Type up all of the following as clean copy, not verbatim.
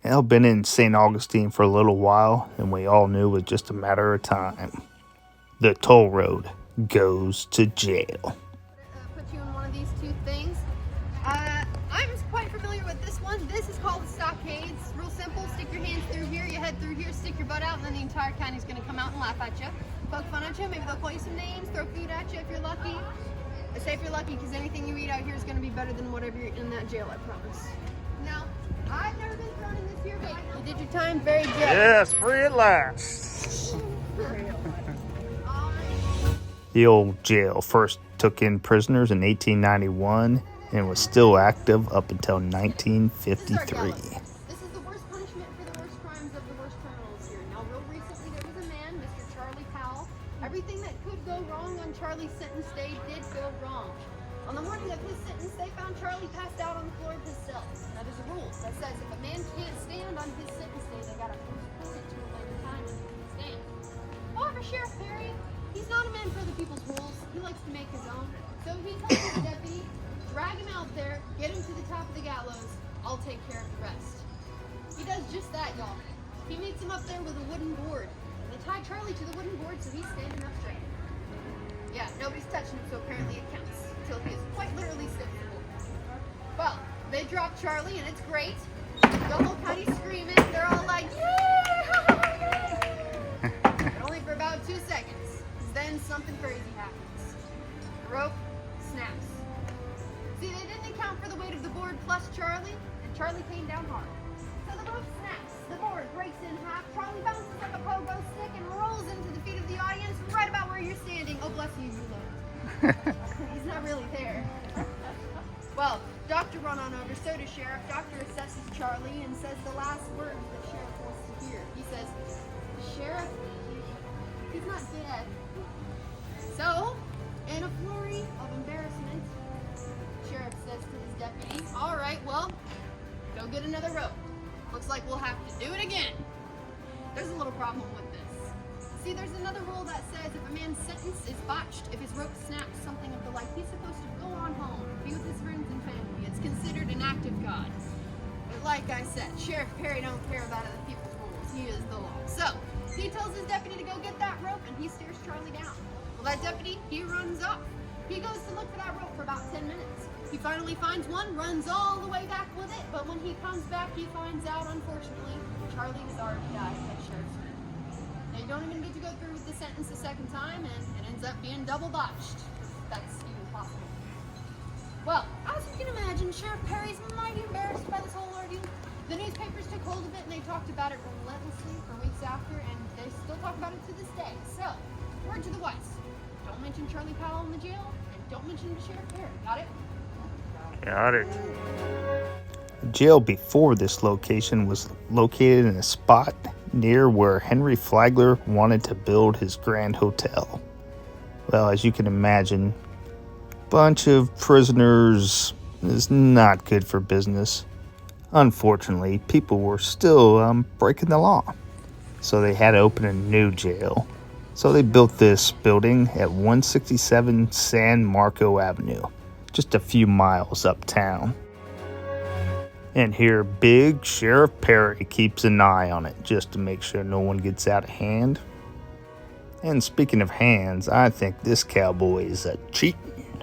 I've been in St. Augustine for a little while, and we all knew it was just a matter of time. The Tolle Road goes to jail. Put you in one of these two things. I'm quite familiar with this one. This is called the stockades. Real simple. Stick your hands through here, you head through here, stick your butt out, and then the entire county's going to come out and laugh at you, poke fun at you. Maybe they'll call you some names, throw food at you if you're lucky. I say if you're lucky because anything you eat out here is going to be better than whatever you're in that jail, I promise. Now, I've never been thrown in this here, but you did your time very good. Yes, free at last. The old jail first took in prisoners in 1891 and was still active up until 1953. This is the worst punishment for the worst crimes of the worst criminals here. Now, real recently, there was a man, Mr. Charlie Powell. Everything that could go wrong on Charlie's sentence day did go wrong. On the morning of his sentence, they found Charlie passed out on the floor of his cell. Now, there's a rule that says if a man can't stand on his sentence day, they gotta postpone it to a later time and he can stand. However, Sheriff Perry, he's not a man for other people's rules. He likes to make his own. So he tells his deputy, drag him out there, get him to the top of the gallows. I'll take care of the rest. He does just that, y'all. He meets him up there with a wooden board. They tie Charlie to the wooden board so he's standing up straight. Yeah, nobody's touching him, so apparently it counts. Until he is quite literally sitting in the board. Well, they drop Charlie, and it's great. The whole county's screaming. They're all like, yay! But only for about 2 seconds. Then something crazy happens. The rope snaps. See, they didn't account for the weight of the board plus Charlie, and Charlie came down hard. So the rope snaps, the board breaks in half, Charlie bounces like a pogo stick and rolls into the feet of the audience right about where you're standing. Oh, bless you, you look. He's not really there. Well, doctor run on over, so does Sheriff. Doctor assesses Charlie and says the last words that Sheriff wants to hear. He says, Sheriff, he's not dead. So, in a flurry of embarrassment, Sheriff says to his deputy, all right, well, go get another rope. Looks like we'll have to do it again. There's a little problem with this. See, there's another rule that says if a man's sentence is botched, if his rope snaps, something of the like, he's supposed to go on home, be with his friends and family. It's considered an act of God. But like I said, Sheriff Perry don't care about other people's rules. He is the law. So, he tells his deputy to go get that rope, and he stares Charlie down. Well, that deputy, he runs off. He goes to look for that rope for about 10 minutes. He finally finds one, runs all the way back with it, but when he comes back, he finds out, unfortunately, Charlie has already died at Sheriff's Court. Now, you don't even get to go through with the sentence a second time, and it ends up being double botched. That's even possible. Well, as you can imagine, Sheriff Perry's mighty embarrassed by this whole ordeal. The newspapers took hold of it, and they talked about it relentlessly for weeks after, and they still talk about it to this day. So, word to the wise. Don't mention Charlie Powell in the jail, and don't mention Sheriff Perry. Got it? Got it. The jail before this location was located in a spot near where Henry Flagler wanted to build his grand hotel. Well, as you can imagine, a bunch of prisoners is not good for business. Unfortunately, people were still breaking the law, so they had to open a new jail. So they built this building at 167 San Marco Avenue, just a few miles uptown. And here, big Sheriff Perry keeps an eye on it just to make sure no one gets out of hand. And speaking of hands, I think this cowboy is a cheating.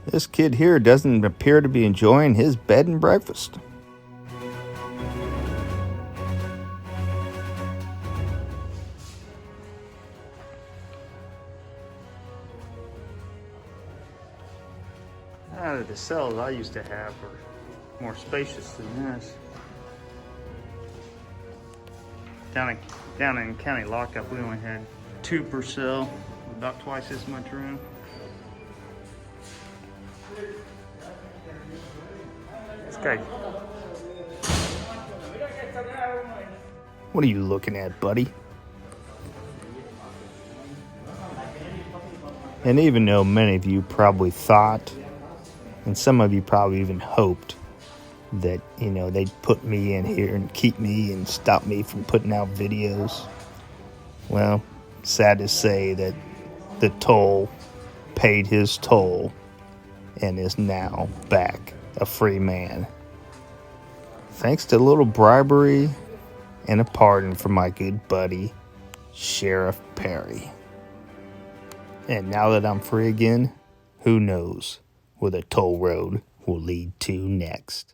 This kid here doesn't appear to be enjoying his bed and breakfast. The cells I used to have were more spacious than this. Down in County Lockup, we only had 2 per cell, about twice as much room. This guy. What are you looking at, buddy? And even though many of you probably thought, and some of you probably even hoped, that, they'd put me in here and keep me and stop me from putting out videos. Well, sad to say that the toll paid his toll and is now back a free man. Thanks to a little bribery and a pardon from my good buddy, Sheriff Perry. And now that I'm free again, who knows where the toll road will lead to next.